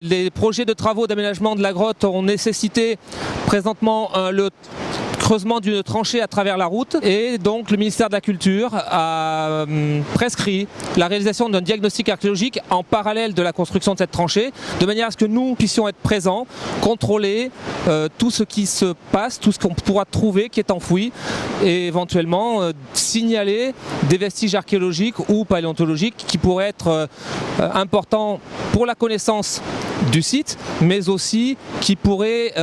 Les projets de travaux d'aménagement de la grotte ont nécessité présentement le creusement d'une tranchée à travers la route et donc le ministère de la Culture a prescrit la réalisation d'un diagnostic archéologique en parallèle de la construction de cette tranchée, de manière à ce que nous puissions être présents, contrôler tout ce qui se passe, tout ce qu'on pourra trouver qui est enfoui et éventuellement signaler des vestiges archéologiques ou paléontologiques qui pourraient être importants pour la connaissance du site, mais aussi qui pourraient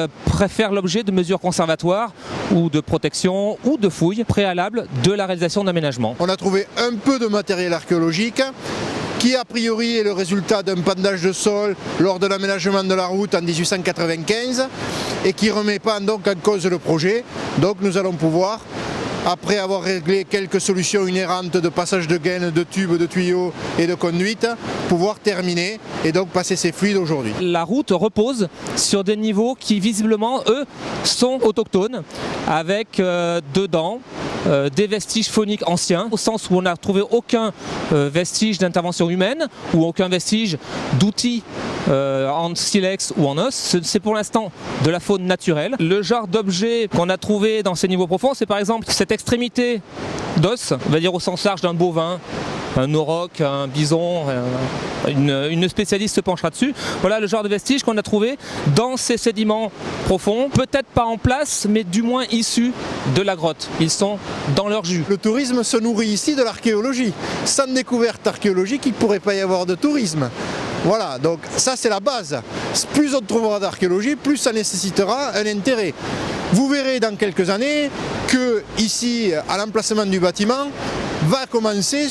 faire l'objet de mesures conservatoires ou de protection ou de fouilles préalables de la réalisation d'aménagements. On a trouvé un peu de matériel archéologique qui a priori est le résultat d'un pandage de sol lors de l'aménagement de la route en 1895 et qui ne remet pas donc en cause le projet. Donc nous allons pouvoir, après avoir réglé quelques solutions inhérentes de passage de gaines, de tubes, de tuyaux et de conduites, pouvoir terminer et donc passer ces fluides aujourd'hui. La route repose sur des niveaux qui visiblement, eux, sont autochtones, avec dedans des vestiges fauniques anciens, au sens où on n'a trouvé aucun vestige d'intervention humaine ou aucun vestige d'outils en silex ou en os. C'est pour l'instant de la faune naturelle. Le genre d'objet qu'on a trouvé dans ces niveaux profonds, c'est par exemple cette extrémité d'os, on va dire au sens large d'un bovin, un auroch, un bison, une spécialiste se penchera dessus. Voilà le genre de vestiges qu'on a trouvé dans ces sédiments profonds, peut-être pas en place, mais du moins issus de la grotte. Ils sont dans leur jus. Le tourisme se nourrit ici de l'archéologie. Sans découverte archéologique, il ne pourrait pas y avoir de tourisme. Voilà, donc ça c'est la base. Plus on trouvera d'archéologie, plus ça nécessitera un intérêt. Vous verrez dans quelques années que ici, à l'emplacement du bâtiment, va commencer,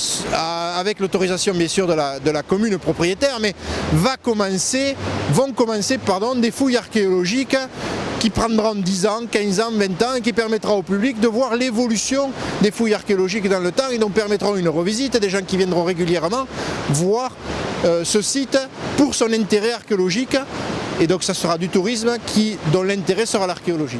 avec l'autorisation bien sûr de la commune propriétaire, mais vont commencer des fouilles archéologiques qui prendront 10 ans, 15 ans, 20 ans et qui permettra au public de voir l'évolution des fouilles archéologiques dans le temps et donc permettront une revisite, des gens qui viendront régulièrement voir ce site pour son intérêt archéologique et donc ça sera du tourisme dont l'intérêt sera l'archéologie.